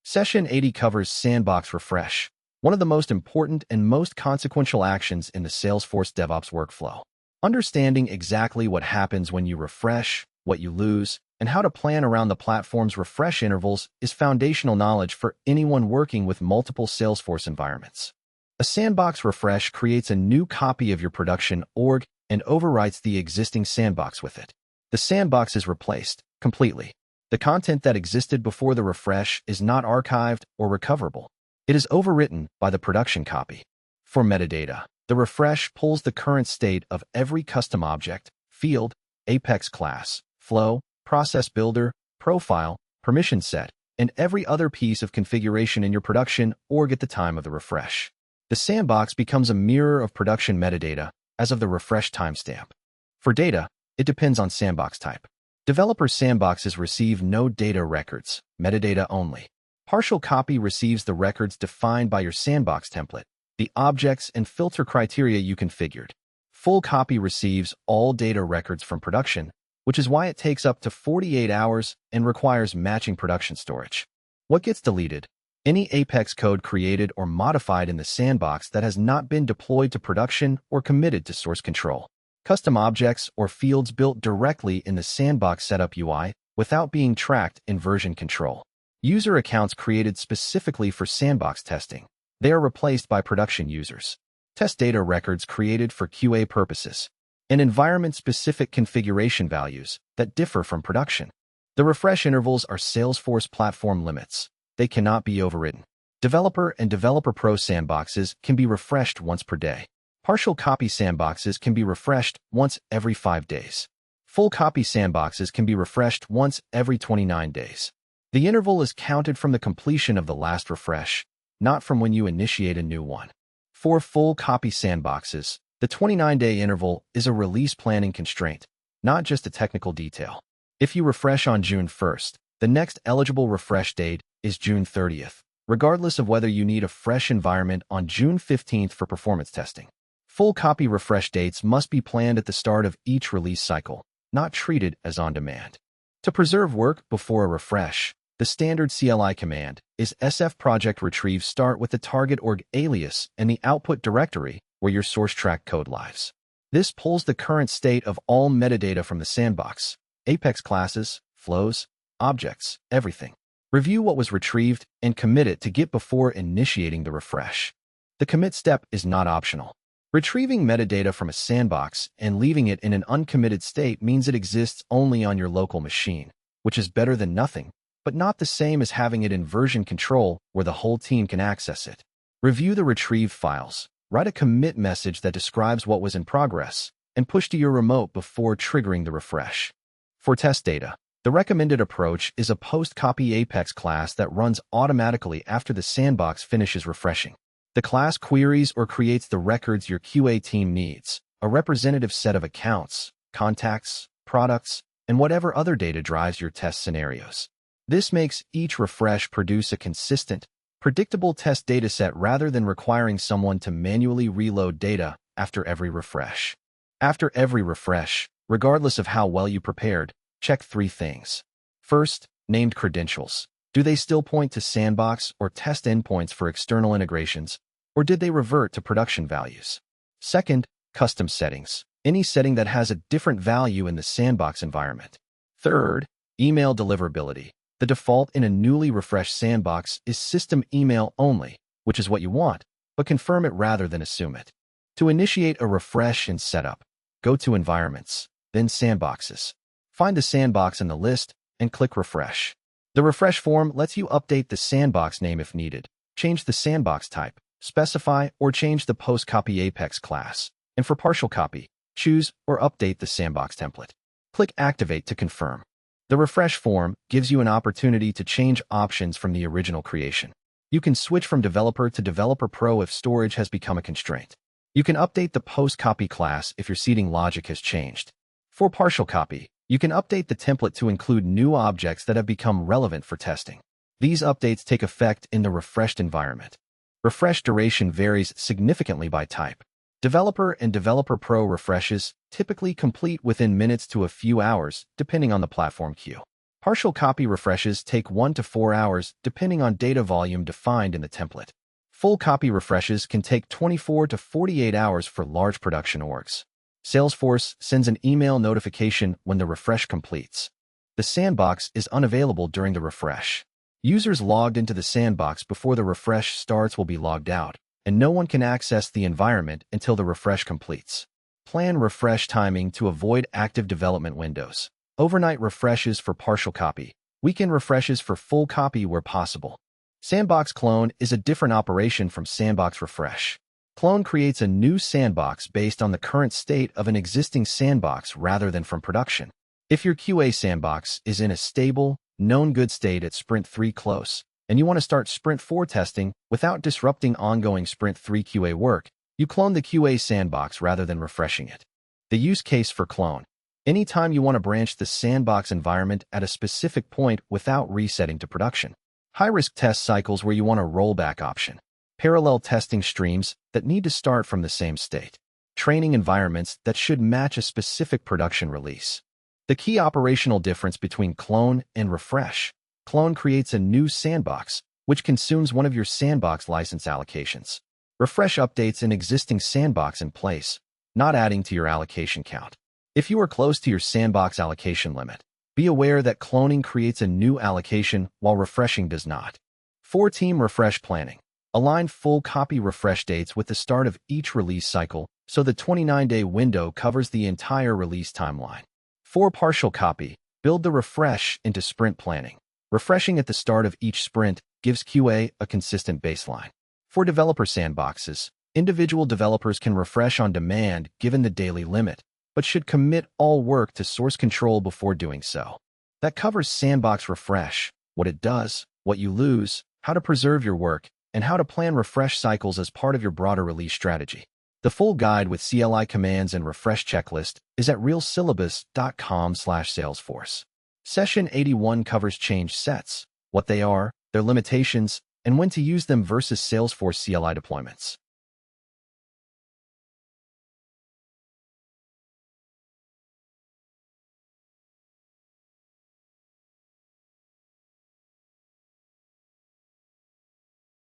Session 80 covers Sandbox Refresh, one of the most important and most consequential actions in the Salesforce DevOps workflow. Understanding exactly what happens when you refresh, what you lose, and how to plan around the platform's refresh intervals is foundational knowledge for anyone working with multiple Salesforce environments. A sandbox refresh creates a new copy of your production org and overwrites the existing sandbox with it. The sandbox is replaced completely. The content that existed before the refresh is not archived or recoverable. It is overwritten by the production copy. For metadata, the refresh pulls the current state of every custom object, field, Apex class, flow, process builder, profile, permission set, and every other piece of configuration in your production org at the time of the refresh. The sandbox becomes a mirror of production metadata as of the refresh timestamp. For data, it depends on sandbox type. Developer sandboxes receive no data records, metadata only. Partial copy receives the records defined by your sandbox template, the objects and filter criteria you configured. Full copy receives all data records from production, which is why it takes up to 48 hours and requires matching production storage. What gets deleted? Any Apex code created or modified in the sandbox that has not been deployed to production or committed to source control. Custom objects or fields built directly in the sandbox setup UI without being tracked in version control. User accounts created specifically for sandbox testing. They are replaced by production users. Test data records created for QA purposes. And environment-specific configuration values that differ from production. The refresh intervals are Salesforce platform limits. They cannot be overridden. Developer and Developer Pro sandboxes can be refreshed once per day. Partial copy sandboxes can be refreshed once every 5 days. Full copy sandboxes can be refreshed once every 29 days. The interval is counted from the completion of the last refresh, not from when you initiate a new one. For full copy sandboxes, the 29-day interval is a release planning constraint, not just a technical detail. If you refresh on June 1st, the next eligible refresh date is June 30th, regardless of whether you need a fresh environment on June 15th for performance testing. Full copy refresh dates must be planned at the start of each release cycle, not treated as on-demand. To preserve work before a refresh, the standard CLI command is sfproject retrieve start with the target org alias and the output directory where your source track code lives. This pulls the current state of all metadata from the sandbox, Apex classes, flows, objects, everything. Review what was retrieved and commit it to Git before initiating the refresh. The commit step is not optional. Retrieving metadata from a sandbox and leaving it in an uncommitted state means it exists only on your local machine, which is better than nothing, but not the same as having it in version control where the whole team can access it. Review the retrieved files, write a commit message that describes what was in progress, and push to your remote before triggering the refresh. For test data, the recommended approach is a post-copy Apex class that runs automatically after the sandbox finishes refreshing. The class queries or creates the records your QA team needs, a representative set of accounts, contacts, products, and whatever other data drives your test scenarios. This makes each refresh produce a consistent, predictable test dataset rather than requiring someone to manually reload data after every refresh. After every refresh, regardless of how well you prepared, check 3 things. First, named credentials. Do they still point to sandbox or test endpoints for external integrations, or did they revert to production values? Second, custom settings. Any setting that has a different value in the sandbox environment. Third, email deliverability. The default in a newly refreshed sandbox is system email only, which is what you want, but confirm it rather than assume it. To initiate a refresh and setup, go to Environments, then Sandboxes. Find the sandbox in the list and click Refresh. The refresh form lets you update the sandbox name if needed, change the sandbox type, specify or change the post-copy Apex class, and for partial copy, choose or update the sandbox template. Click Activate to confirm. The refresh form gives you an opportunity to change options from the original creation. You can switch from Developer to Developer Pro if storage has become a constraint. You can update the post-copy class if your seeding logic has changed. For partial copy, you can update the template to include new objects that have become relevant for testing. These updates take effect in the refreshed environment. Refresh duration varies significantly by type. Developer and Developer Pro refreshes typically complete within minutes to a few hours, depending on the platform queue. Partial copy refreshes take 1 to 4 hours depending on data volume defined in the template. Full copy refreshes can take 24 to 48 hours for large production orgs. Salesforce sends an email notification when the refresh completes. The sandbox is unavailable during the refresh. Users logged into the sandbox before the refresh starts will be logged out, and no one can access the environment until the refresh completes. Plan refresh timing to avoid active development windows. Overnight refreshes for partial copy. Weekend refreshes for full copy where possible. Sandbox clone is a different operation from sandbox refresh. Clone creates a new sandbox based on the current state of an existing sandbox rather than from production. If your QA sandbox is in a stable, known good state at Sprint 3 close, and you want to start Sprint 4 testing without disrupting ongoing Sprint 3 QA work, you clone the QA sandbox rather than refreshing it. The use case for clone. Anytime you want to branch the sandbox environment at a specific point without resetting to production. High-risk test cycles where you want a rollback option. Parallel testing streams that need to start from the same state. Training environments that should match a specific production release. The key operational difference between clone and refresh. Clone creates a new sandbox, which consumes one of your sandbox license allocations. Refresh updates an existing sandbox in place, not adding to your allocation count. If you are close to your sandbox allocation limit, be aware that cloning creates a new allocation while refreshing does not. 4-team refresh planning. Align full copy refresh dates with the start of each release cycle so the 29-day window covers the entire release timeline. 4 partial copy. Build the refresh into sprint planning. Refreshing at the start of each sprint gives QA a consistent baseline. For developer sandboxes, individual developers can refresh on demand given the daily limit, but should commit all work to source control before doing so. That covers sandbox refresh, what it does, what you lose, how to preserve your work, and how to plan refresh cycles as part of your broader release strategy. The full guide with CLI commands and refresh checklist is at realsyllabus.com/Salesforce. Session 81 covers change sets, what they are, their limitations, and when to use them versus Salesforce CLI deployments.